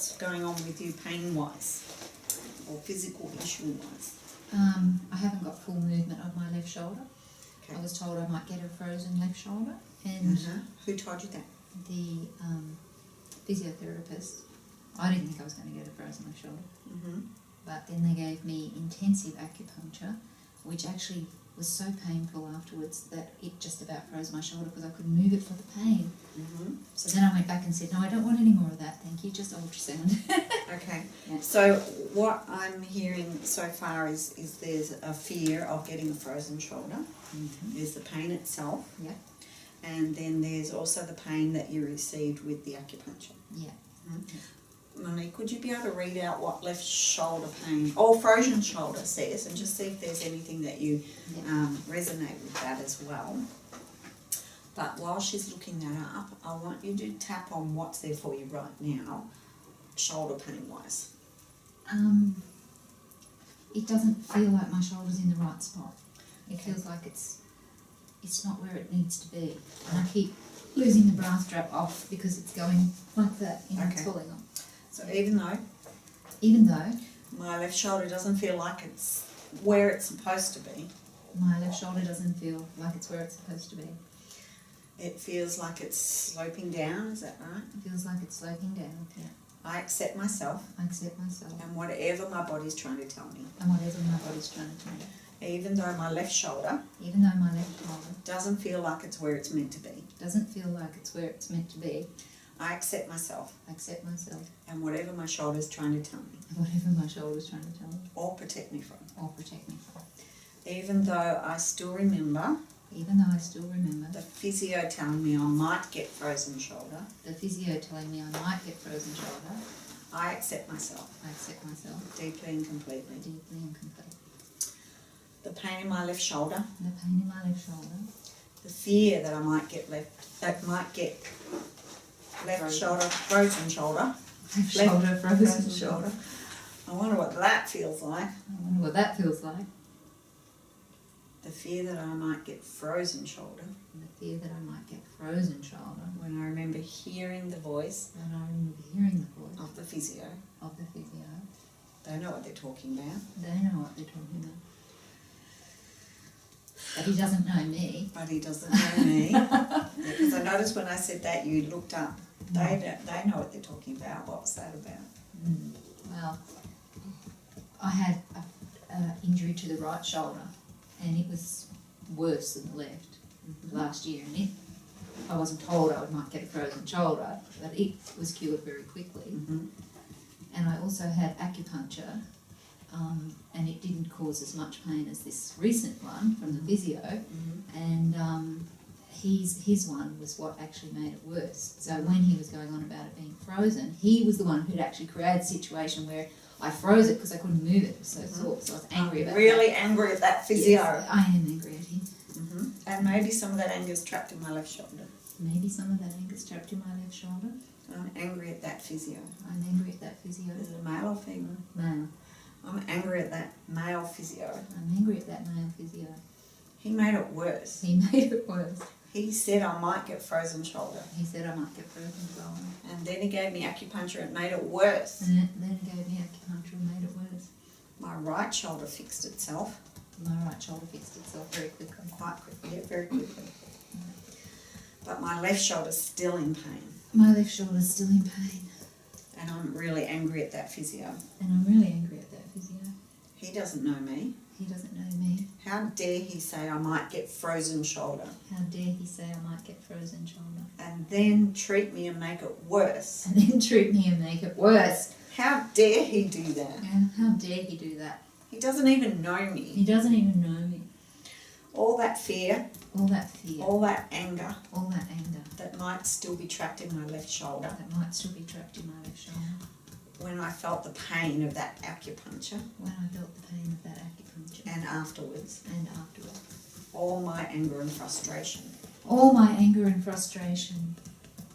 what's going on with you pain-wise or physical issue-wise? I haven't got full movement of my left shoulder. Okay. I was told I might get a frozen left shoulder, and Who told you that? the physiotherapist, I didn't think I was going to get a frozen left shoulder, but then they gave me intensive acupuncture, which actually was so painful afterwards that it just about froze my shoulder because I couldn't move it for the pain. So then I went back and said, no, I don't want any more of that, thank you, just ultrasound. Okay. Yeah. So what I'm hearing so far is there's a fear of getting a frozen shoulder. There's the pain itself. Yeah. And then there's also the pain that you received with the acupuncture. Yeah. Monique, could you be able to read out what left shoulder pain or frozen shoulder says, and just see if there's anything that you resonate with that as well? But while she's looking that up, I want you to tap on what's there for you right now, shoulder pain wise. It doesn't feel like my shoulder's in the right spot. It feels like it's not where it needs to be, and I keep losing the bra strap off because it's going like that, it's falling off. So even though my left shoulder doesn't feel like it's where it's supposed to be, my left shoulder doesn't feel like it's where it's supposed to be. It feels like it's sloping down, is that right? It feels like it's sloping down, yeah. I accept myself. I accept myself. And whatever my body's trying to tell me. And whatever my body's trying to tell me. Even though my left shoulder doesn't feel like it's where it's meant to be. I accept myself. I accept myself. And whatever my shoulder's trying to tell me. And whatever my shoulder's trying to tell me. Or protect me from. Even though I still remember the physio telling me I might get frozen shoulder. I accept myself. Deeply and completely. The pain in my left shoulder. The fear that I might get left shoulder, frozen shoulder. Frozen shoulder. I wonder what that feels like. The fear that I might get frozen shoulder. When I remember hearing the voice of the physio. They know what they're talking about. But he doesn't know me. Because I noticed when I said that you looked up. They know what they're talking about. What was that about? Well, I had an injury to the right shoulder, and it was worse than the left last year. And I wasn't told I might get a frozen shoulder, but it was cured very quickly. And I also had acupuncture, and it didn't cause as much pain as this recent one from the physio. And his one was what actually made it worse. So when he was going on about it being frozen, he was the one who'd actually created a situation where I froze it because I couldn't move it. It was so sore, so I was angry about really that. Angry at that physio. Yes, I am angry at him. And maybe some of that anger is trapped in my left shoulder. Maybe some of that anger is trapped in my left shoulder. I'm angry at that physio. Is Is it a male or female? Male. I'm angry at that male physio. He made it worse. He said I might get frozen shoulder. And then he gave me acupuncture and made it worse. My right shoulder fixed itself. Very quickly. Quite quickly, yeah, very quickly. But my left shoulder's still in pain. And I'm really angry at that physio. He doesn't know me. How dare he say I might get frozen shoulder? And then treat me and make it worse. How dare he do that? He doesn't even know me. All that fear, all that anger that might still be trapped in my left shoulder. When I felt the pain of that acupuncture. And afterwards. All my anger and frustration.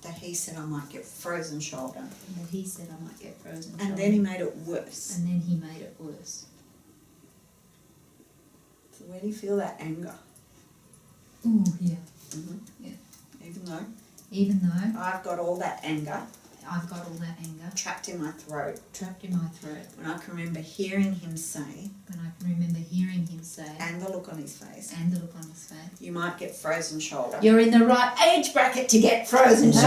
That he said I might get frozen shoulder. And then he made it worse. So where do you feel that anger? Oh, yeah. Yeah. Even though Even though I've got all that anger I've got all that anger trapped in my throat. trapped in my throat. When I can remember hearing him say, When I can remember hearing him say, and the look on his face, and the look on his face, you might get frozen shoulder. you're in the right age bracket to get frozen shoulder.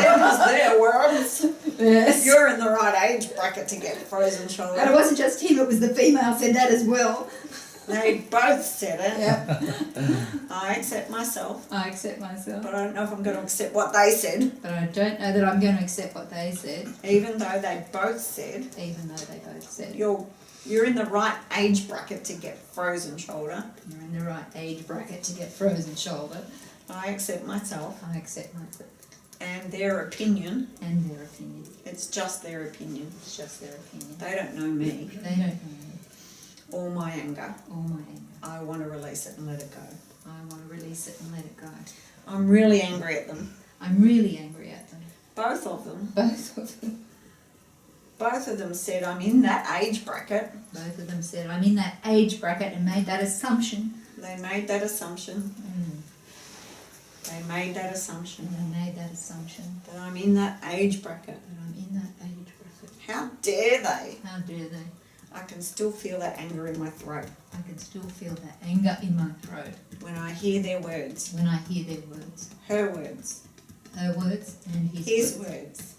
Them was their words. Yes. You're in the right age bracket to get frozen And it shoulder. wasn't just him, it was the female said that as well. They both said it. Yeah. I accept myself, I accept myself. but I don't know if I'm going to accept what they said, But I don't know that I'm going to accept what they said, even though they both said even though they both said you're in the right age bracket to get frozen shoulder. you're in the right age bracket to get frozen shoulder. I accept myself I accept myself and their opinion. and their opinion. It's just their opinion. It's just their opinion. They don't know me. They don't know me. All my anger. All my anger. I want to release it and let it go. I want to release it and let it go. I'm really angry at them. I'm really angry at them. Both of them. Both of them. Both of them said I'm in that age bracket. Both of them said I'm in that age bracket and made that assumption. They made that assumption. Mm. They made that assumption And they made that assumption that I'm in that age bracket. that I'm in that age bracket. How dare they? How dare they? I can still feel that anger in my throat I can still feel that anger in my throat when I hear their words, when I hear their words. her words, Her words and his words. words.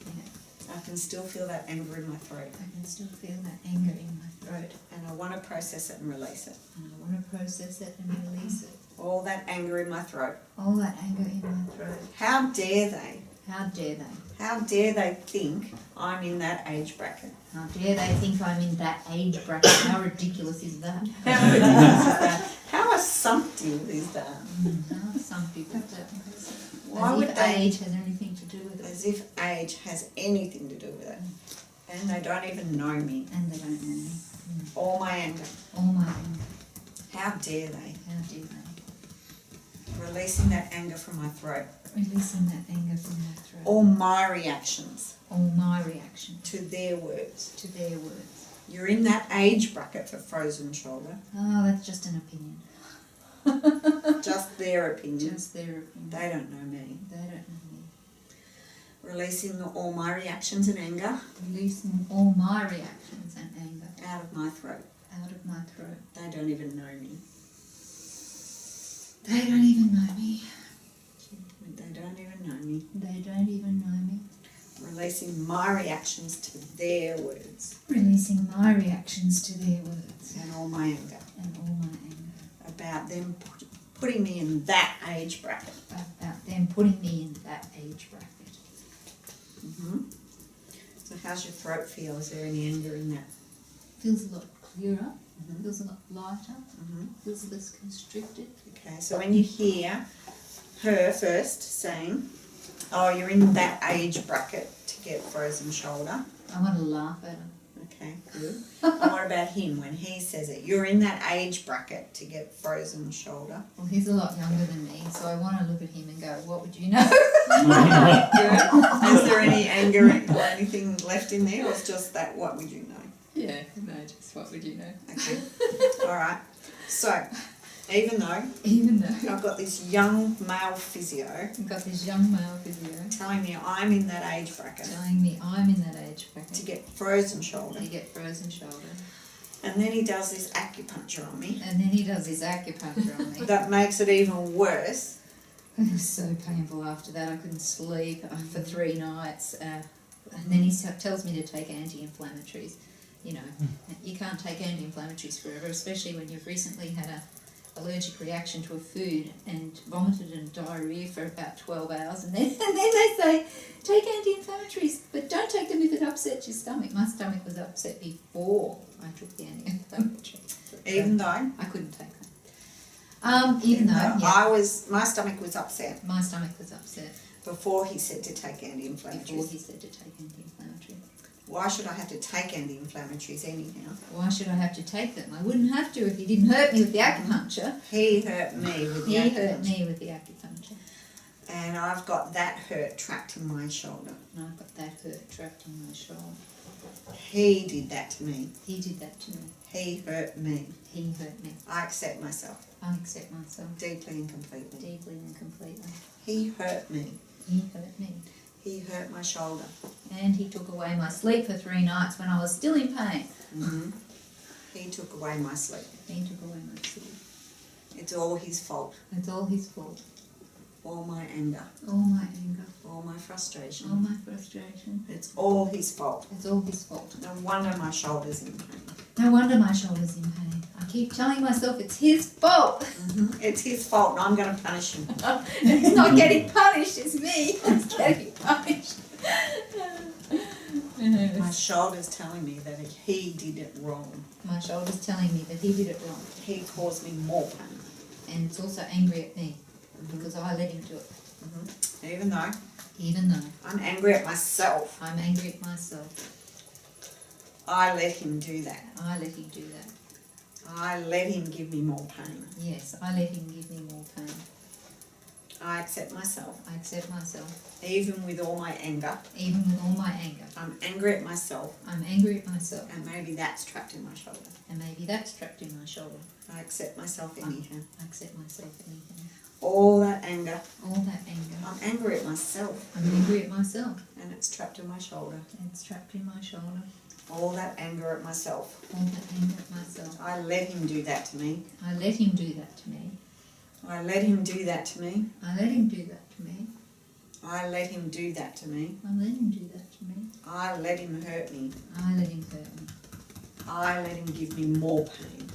Yeah. I can still feel that anger in my throat, I can still feel that anger in my throat. and I want to process it and release it. And I want to process it and release it. All that anger in my throat. All that anger in my throat. How dare they? How dare they? How dare they think I'm in that age bracket? How dare they think I'm in that age bracket? How ridiculous is that? How ridiculous is that? How assumptive is that? How some people do. Why As would if they? age has anything to do with it. As if age has anything to do with it. And they don't even know me. And they don't know me. All my anger. All my anger. How dare they? How dare they? Releasing that anger from my throat. Releasing that anger from my throat. All my reactions All my reaction to their words. to their words. You're in that age bracket for frozen shoulder. Oh, that's just an opinion. Just their opinion. Just their opinion. They don't know me. They don't know me. Releasing all my reactions and anger Releasing all my reactions and anger out of my throat. out of my throat. They don't even know me. They don't even know me. They don't even know me. They don't even know me. Releasing my reactions to their words Releasing my reactions to their words and all my anger and all my anger about them putting me in that age bracket. about them putting me in that age bracket. So how's your throat feel? Is there any anger in that? Feels a lot clearer. Feels a lot lighter. Mm-hmm. Feels less constricted. Okay, so when you hear her first saying, oh, you're in that age bracket to get frozen shoulder. I want to laugh at her. Okay, good. And what about him when he says it? You're in that age bracket to get frozen shoulder. Well, he's a lot younger than me, so I want to look at him and go, what would you know? Good. Is there any anger or anything left in there, or it's just that what would you know? Yeah, no, just what would you know? Okay. All right. So, even though I've got this young male physio I've got this young male physio telling me I'm in that age bracket telling me I'm in that age bracket to get frozen shoulder, to get frozen shoulder. and then he does this acupuncture on me And then he does his acupuncture on me. that makes it even worse. It was so painful after that. I couldn't sleep for 3 nights. And then he tells me to take anti-inflammatories. You know, you can't take anti-inflammatories forever, especially when you've recently had a allergic reaction to a food and vomited and diarrhea for about 12 hours. And then they say, take anti-inflammatories, but don't take them if it upsets your stomach. My stomach was upset before I took the anti-inflammatories. Even though I couldn't take them. Even though, yeah, my stomach was upset my stomach was upset before he said to take anti-inflammatories. before he said to take anti-inflammatories. Why should I have to take anti-inflammatories anyhow? Why should I have to take them? I wouldn't have to if he didn't hurt me with the acupuncture. He hurt me with the He acupuncture. hurt me with the acupuncture. And I've got that hurt trapped in my shoulder. And I've got that hurt trapped in my shoulder. He did that to me. He did that to me. He hurt me. He hurt me. I accept myself I accept myself deeply and completely. deeply and completely. He hurt me. He hurt me. He hurt my shoulder. And he took away my sleep for 3 nights when I was still in pain. Mm-hmm. He took away my sleep. He took away my sleep. It's all his fault. It's all his fault. All my anger. All my anger. All my frustration. All my frustration. It's all his fault. It's all his fault. No wonder my shoulder's in pain. No wonder my shoulder's in pain. I keep telling myself it's his fault. Mm-hmm. It's his fault and I'm going to punish him. He's not getting punished, it's me who's getting punished. My shoulder's telling me that he did it wrong. My shoulder's telling me that he did it wrong. He caused me more pain. And it's also angry at me because I let him do it. Mm-hmm. Even though I'm angry at myself, angry at myself. I let him do that. I let him do that. I let him give me more pain. Yes, I let him give me more pain. I accept myself. I accept myself. Even with all my anger. Even with all my anger. I'm angry at myself. I'm angry at myself. And maybe that's trapped in my shoulder. And maybe that's trapped in my shoulder. I accept myself anyhow. I accept myself anything. All that anger. All that anger. I'm angry at myself. I'm angry at myself. And it's trapped in my shoulder. It's trapped in my shoulder. All that anger at myself. All that anger at myself. I let him do that to me. I let him do that to me. I let him do that to me. I let him do that to me. I let him do that to me. I let him do that to me. I let him hurt me. I let him hurt me. I let him give me more pain.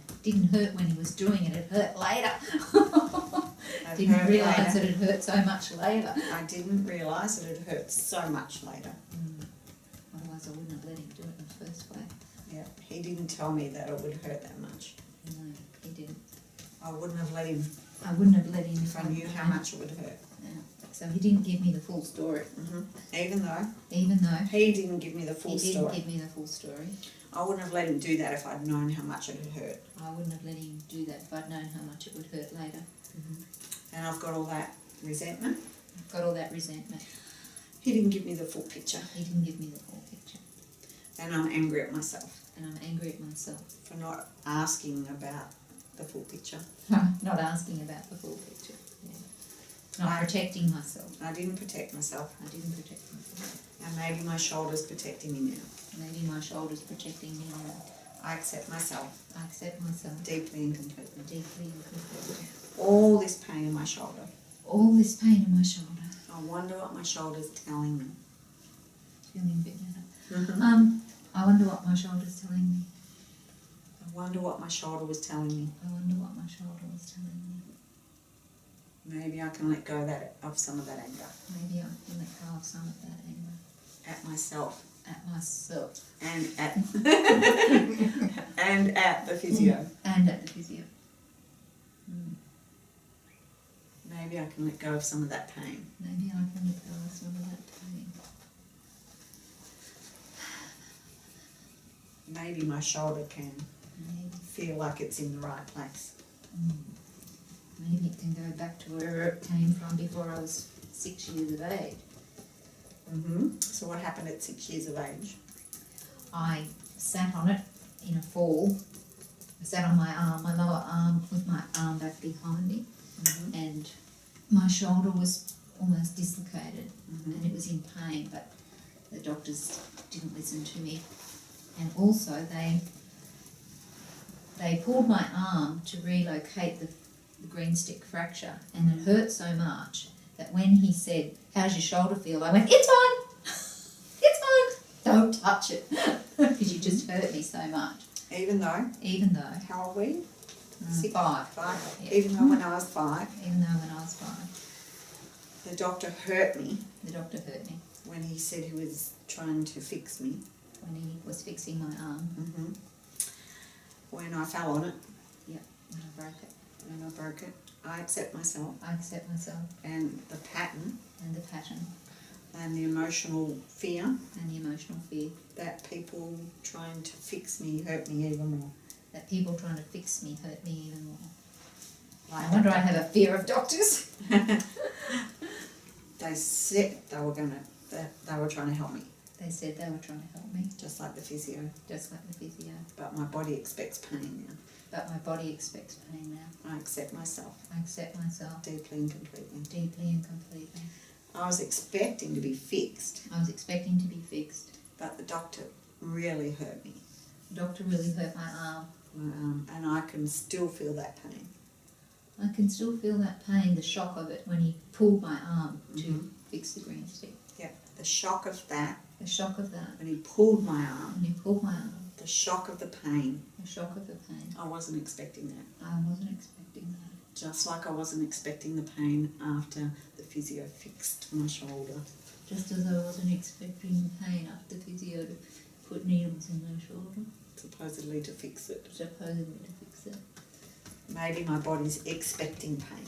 It didn't hurt when he was doing it, it hurt later. It Didn't hurt realise later. that it hurt so much later. I didn't realise that it hurt so much later. Otherwise I wouldn't have let him do it in the first place. Yeah, he didn't tell me that it would hurt that much. No, he didn't. I wouldn't have let him I wouldn't have let him if I knew how much it would hurt. Yeah. So he didn't give me the full story. Even though He he didn't give me the full didn't story. give me the full story. I wouldn't have let him do that if I'd known how much it had hurt. I wouldn't have let him do that if I'd known how much it would hurt later. And I've got all that resentment. I've got all that resentment. He didn't give me the full picture. He didn't give me the full picture. And I'm angry at myself And I'm angry at myself. for not asking about the full picture. Not asking about the full picture. Yeah. Not protecting myself. I didn't protect myself. I didn't protect myself. And maybe my shoulder's protecting me now. Maybe my shoulder's protecting me now. I accept myself I accept myself deeply and completely. deeply and completely. All this pain in my shoulder. All this pain in my shoulder. I wonder what my shoulder's telling me. Feeling a bit better. I wonder what my shoulder's telling me. I wonder what my shoulder was telling me. I wonder what my shoulder was telling me. Maybe I can let go of some of that anger. Maybe I can let go of some of that anger. At myself. At myself. And at and at the physio. And at the physio. Maybe I can let go of some of that pain. Maybe I can let go of some of that pain. Maybe my shoulder can Maybe. feel like it's in the right place. Maybe it can go back to where it came from before I was 6 years of age. So what happened at 6 years of age? I sat on it in a fall. I sat on my arm, my lower arm, with my arm back behind me, and my shoulder was almost dislocated, and it was in pain, but the doctors didn't listen to me. And also they pulled my arm to relocate the green stick fracture, and it hurt so much that when he said, "How's your shoulder feel?" I went, "It's fine, it's fine, don't touch it," because you just hurt me so much. Even though? How old were you? 5. 5. Yeah. Even though when I was 5. Even though when I was 5. The doctor hurt me The doctor hurt me when he said he was trying to fix me. when he was fixing my arm. When I fell on it, When I broke it. when I broke it, I accept myself I accept myself and the pattern and the pattern and the emotional fear and the emotional fear that people trying to fix me hurt me even more. that people trying to fix me hurt me even more. Like I wonder I have a fear of doctors. They said they were trying to help me, They said they were trying to help me, just like the physio. just like the physio. But my body expects pain now. But my body expects pain now. I accept myself I accept myself deeply and completely. deeply and completely. I was expecting to be fixed, I was expecting to be fixed. but the doctor really hurt me. The doctor really hurt my arm. And I can still feel that pain. I can still feel that pain, the shock of it, when he pulled my arm to Mhm. fix the green stick. Yeah, the shock of that, The shock of that, when he pulled my arm, when he pulled my arm, the shock of the pain, the shock of the pain. I wasn't expecting that. I wasn't expecting that. Just like I wasn't expecting the pain after the physio fixed my shoulder. Just as I wasn't expecting the pain after the physio to put needles in my shoulder, Supposedly to fix it. supposedly to fix it. Maybe my body's expecting pain,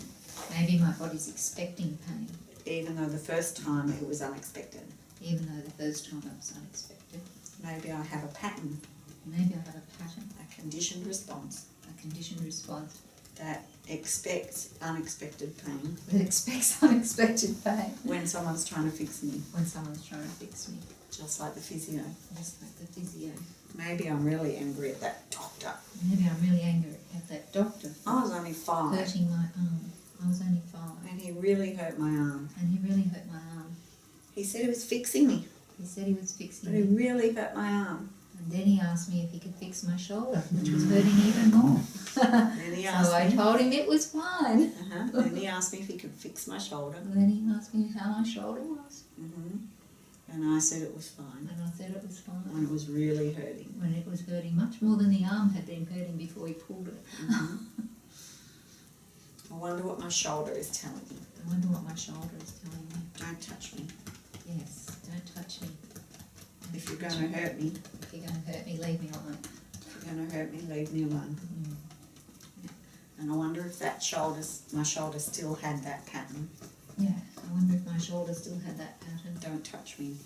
Maybe my body's expecting pain, even though the first time it was unexpected. even though the first time it was unexpected. Maybe I have a pattern, Maybe I have a pattern, a conditioned response a conditioned response that expects unexpected pain that expects unexpected pain when someone's trying to fix me, when someone's trying to fix me, just like the physio. just like the physio. Maybe I'm really angry at that doctor. Maybe I'm really angry at that doctor for I was only 5 hurting my arm. I was only 5, and he really hurt my arm. and he really hurt my arm. He said he was fixing me, He said he was fixing but he me, really hurt my arm. and then he asked me if he could fix my shoulder, which was hurting even more. Then he asked So I me. told him it was fine. Then he asked me if he could fix my shoulder. And then he asked me how my shoulder was, And I said it was fine. and I said it was And fine. it was really hurting. When it was hurting much more than the arm had been hurting before he pulled it. I wonder what my shoulder is telling me. I wonder what my shoulder is telling me. Don't touch me. Yes, don't touch me. If you're going to hurt me, If you're going to hurt me, leave me alone. if you're going to hurt me, leave me alone. And I wonder if my shoulder still had that pattern. Yeah, I wonder if my shoulder still had that pattern. Don't touch me.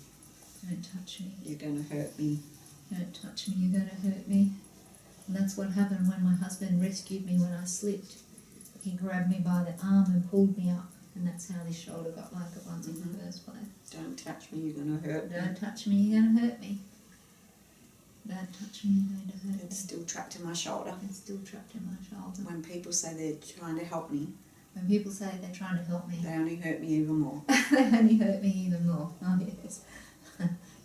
Don't touch me. You're going to hurt me. Don't touch me, you're going to hurt me. And that's what happened when my husband rescued me when I slipped. He grabbed me by the arm and pulled me up, and that's how this shoulder got like it was in the first place. Don't touch me. You're going to hurt me. Don't touch me, you're going to hurt me. Don't touch me, you're going to hurt It's me. still trapped in my shoulder. It's still trapped in my shoulder. When people say they're trying to help me, When people say they're trying to help me, they only hurt me even more. they only hurt me even more. Oh yes.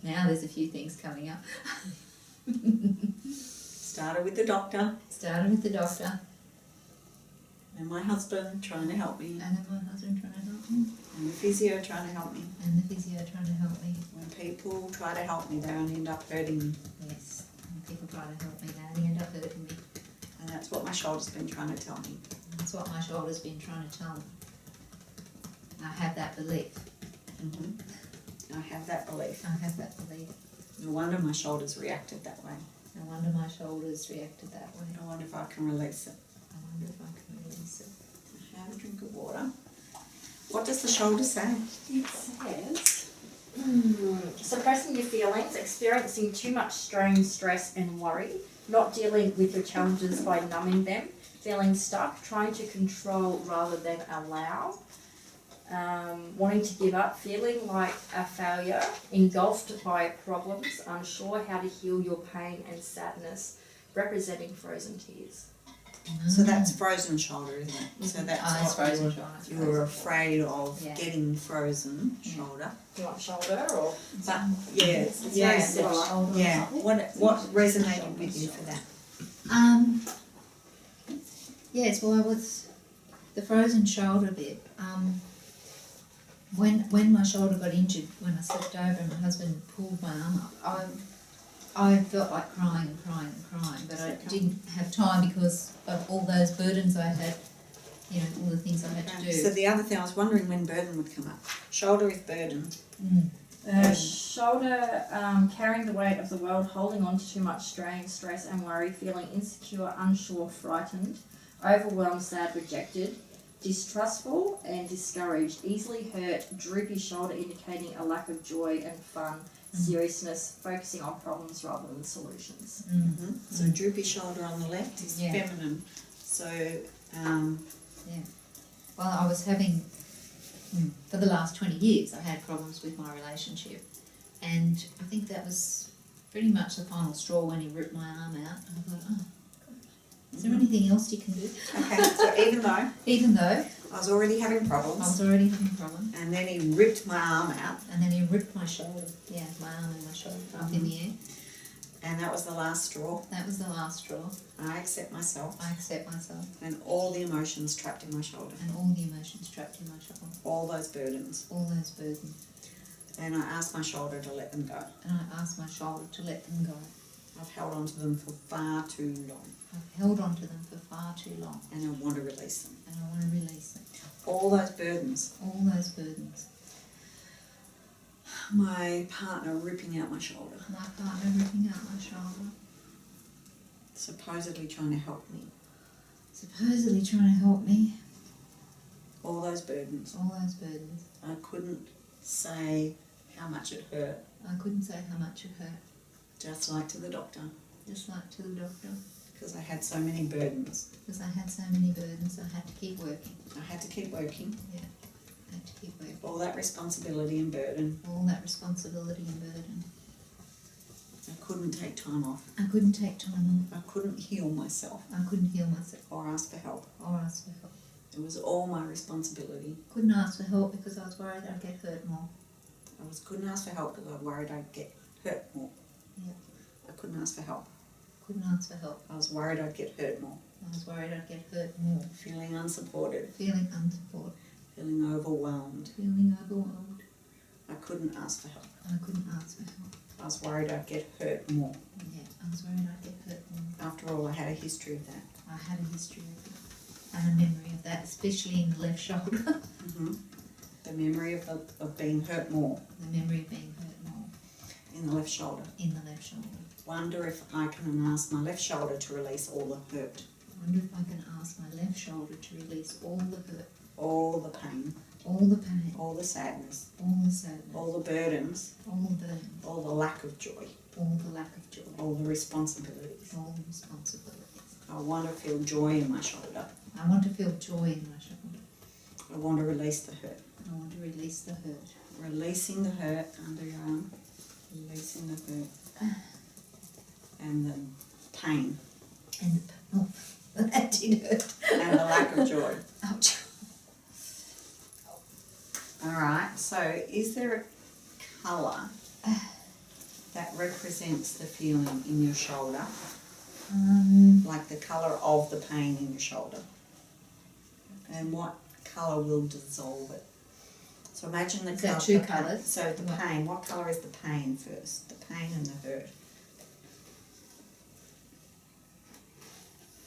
Now there's a few things coming up. Started with the doctor Started with the doctor, and my husband trying to help me, and then my husband trying to help me, and the physio trying to help me. and the physio trying to help me. When people try to help me, they only end up hurting me. Yes. When people try to help me, they only end up hurting me. And that's what my shoulder's been trying to tell me. That's what my shoulder's been trying to tell me. I have that belief. I have that belief. I have that belief. No wonder my shoulder's reacted that way. No wonder my shoulders reacted that way. I wonder if I can release it. I wonder if I can release it. Have a drink of water. What does the shoulder say? It says, suppressing your feelings, experiencing too much strain, stress and worry, not dealing with your challenges by numbing them, feeling stuck, trying to control rather than allow, wanting to give up, feeling like a failure, engulfed by problems, unsure how to heal your pain and sadness, representing frozen tears. So that's frozen shoulder, isn't it? So that's It's what frozen shoulder. you were afraid of Yeah. getting frozen shoulder. Do you want shoulder or? But yeah, It's very yeah, similar. yeah. What resonated with you for that? Yes, well, I was the frozen shoulder bit. When my shoulder got injured, when I slipped over and my husband pulled my arm up, I felt like crying and crying and crying, but I didn't have time because of all those burdens I had, you know, all the things I had to do. So the other thing, I was wondering when burden would come up. Shoulder is burden. Shoulder, carrying the weight of the world, holding on to too much strain, stress and worry, feeling insecure, unsure, frightened, overwhelmed, sad, rejected, distrustful and discouraged, easily hurt, droopy shoulder indicating a lack of joy and fun, seriousness, focusing on problems rather than solutions. So droopy shoulder on the left is Yeah. feminine. So Well, I was having, for the last 20 years, I had problems with my relationship. And I think that was pretty much the final straw when he ripped my arm out. I thought, oh, Is there anything else you can do? Okay, so Even though I was already having I problems, was already having a problem, and then he ripped my arm out, and then he ripped my shoulder, my arm and my shoulder up in the air. and that was the last straw. That was the last straw. I accept myself I accept myself and all the emotions trapped in my shoulder, and all the emotions trapped in my shoulder, all those burdens, all those burdens, and I asked my shoulder to let them go. and I asked my shoulder to let them go. I've held on to them for far too long, I've held on to them for far too long, and I want to release them. and I want to release them. All those burdens, All those burdens. my partner ripping out my shoulder, My partner ripping out my shoulder, supposedly trying to help me. supposedly trying to help me. All those burdens. All those burdens. I couldn't say how much it hurt, I couldn't say how much it hurt, just like to the doctor, just like to the doctor, because I had so many burdens. because I had so many burdens. I had to keep working. I had to keep working. I had to keep working. All that responsibility and burden. All that responsibility and burden. I couldn't take time off. I couldn't take time I couldn't heal myself off. I couldn't heal myself or ask for help. or ask for help. It was all my responsibility. Couldn't ask for help because I was worried I'd get hurt more. Couldn't ask for help because I was worried I'd get hurt more. Yeah. I couldn't ask for help. Couldn't ask for help. I was worried I'd get hurt more. I was worried I'd get hurt more. Feeling unsupported. Feeling unsupported. Feeling overwhelmed. Feeling overwhelmed. I couldn't ask for help. I couldn't ask for help. I was worried I'd get hurt more. Yeah, I was worried I'd get hurt more. After all, I had a history of that. I had a history of it and a memory of that, especially in the left shoulder. The memory of being hurt more The memory of being hurt more in the left shoulder. in the left shoulder. Wonder if I can ask my left shoulder to release all the hurt, I wonder if I can ask my left shoulder to release all the hurt, all the pain, all the pain, all the sadness, all the sadness, all the burdens, all the burdens, all the lack of joy, all the lack of joy, all the responsibilities. all the responsibilities. I want to feel joy in my shoulder. I want to feel joy in my shoulder. I want to release the hurt. I want to release the hurt. Releasing the hurt under your arm, releasing the hurt, and the pain, And oh, that did hurt. and the lack of joy. Ouch. Alright, so is there a colour that represents the feeling in your shoulder? Like the colour of the pain in your shoulder? And what colour will dissolve it? So imagine the Is that colour. two colours? So the What? pain, what colour is the pain first? The pain and the hurt.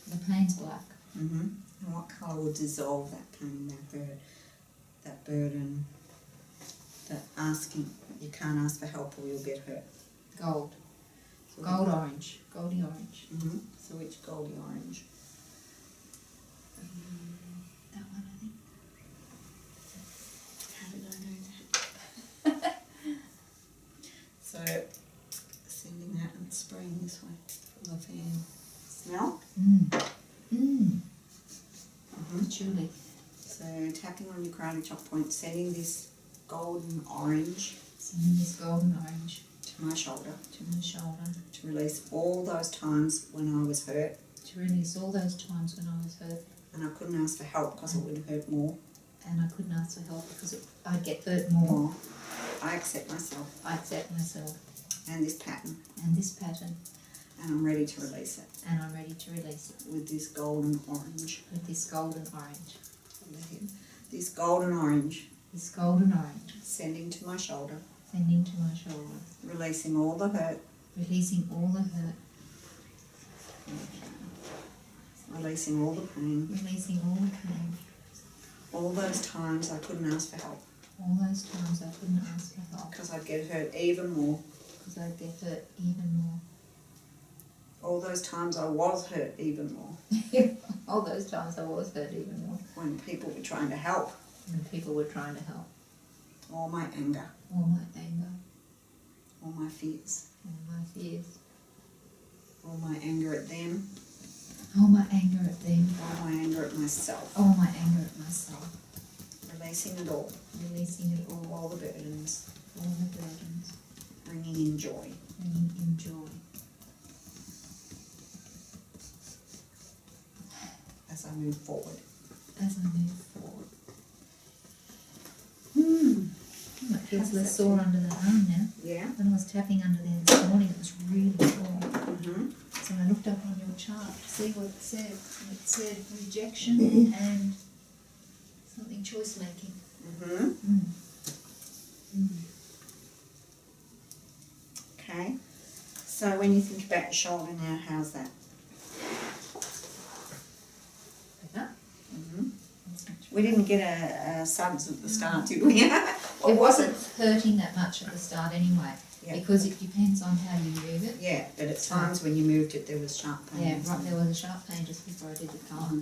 The pain's black. And what colour will dissolve that pain, that hurt, that burden, that asking, you can't ask for help or you'll get hurt? Gold. So Gold orange. Goldy orange. So which goldy orange? That one, I think. How did I know that? So sending that and spraying this way from the fan. Smell? Truly. So tapping on your cranial choke point, sending this golden orange Sending this golden orange to my shoulder to my shoulder to release all those times when I was hurt to release all those times when I was hurt and I couldn't ask for help because it would hurt more. and I couldn't ask for help because I'd get hurt more. I accept myself I accept myself and this pattern, and this pattern, and I'm ready to release it and I'm ready to release it with this golden orange. with this golden orange. On the head. This golden orange This golden orange sending to my shoulder, sending to my shoulder, releasing all the hurt, releasing all the hurt, releasing all the pain, releasing all the pain, all those times I couldn't ask for help all those times I couldn't ask for help because I'd get hurt even more, because I'd get hurt even more. all those times I was hurt even more All those times I was hurt even more when people were trying to help, when people were trying to help. all my anger, All my anger, all my fears, all my fears, all my anger at them, all my anger at them, all my anger at myself, all my anger at myself, releasing it all, releasing it all the burdens, all the burdens, bringing in joy. bringing in joy. move forward. As I move forward. It feels How's less that sore feel? under the arm now. Yeah. When I was tapping under there this morning, it was really sore. Mm-hmm. So I looked up on your chart to see what it said. And it said rejection and something choice making. Mm-hmm. Okay. So when you think about your shoulder now, how's that? Better. Mm-hmm. We didn't get a subs at the start, did we? It wasn't hurting that much at the start anyway, Yeah. because it depends on how you move it. Yeah, but at times when you moved it, there was sharp pain. Yeah, right, there was a sharp pain just before I did the collar.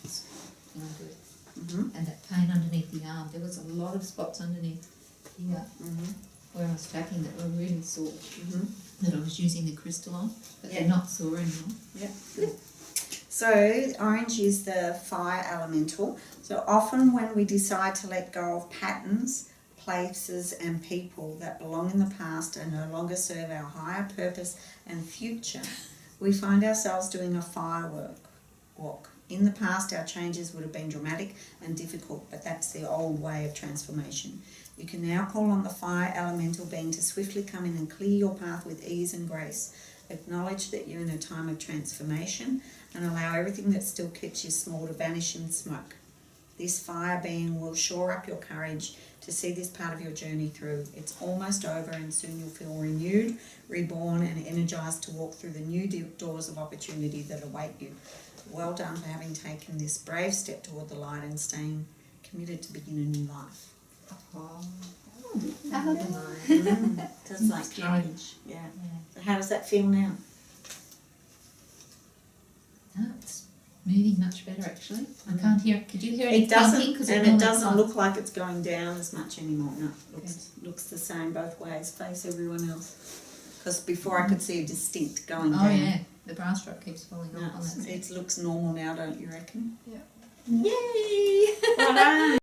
It's no good. Mm-hmm. And that pain underneath the arm, there was a lot of spots underneath here Mm-hmm. where I was tapping that were really sore, Mm-hmm. that I was using the crystal on, but Yeah. they're not sore anymore. Yeah. So orange is the fire elemental. So often when we decide to let go of patterns, places and people that belong in the past and no longer serve our higher purpose and future, we find ourselves doing a firework walk. In the past, our changes would have been dramatic and difficult, but that's the old way of transformation. You can now call on the fire elemental being to swiftly come in and clear your path with ease and grace. Acknowledge that you're in a time of transformation and allow everything that still keeps you small to vanish in smoke. This fire being will shore up your courage to see this part of your journey through. It's almost over and soon you'll feel renewed, reborn and energized to walk through the new doors of opportunity that await you. Well done for having taken this brave step toward the light and staying committed to begin a new life. Sounds like courage. Yeah. So how does that feel now? No, it's moving much better actually. I can't hear. Could you hear any It thumping? doesn't, 'Cause and it normally doesn't thumps. look like it's going down as much anymore. No, it looks the same both ways. Face everyone else. Because before I could see a distinct going Oh down. yeah, the bra strap keeps falling No, off on that. it looks normal now, don't you reckon? Yeah. Yay! Well done.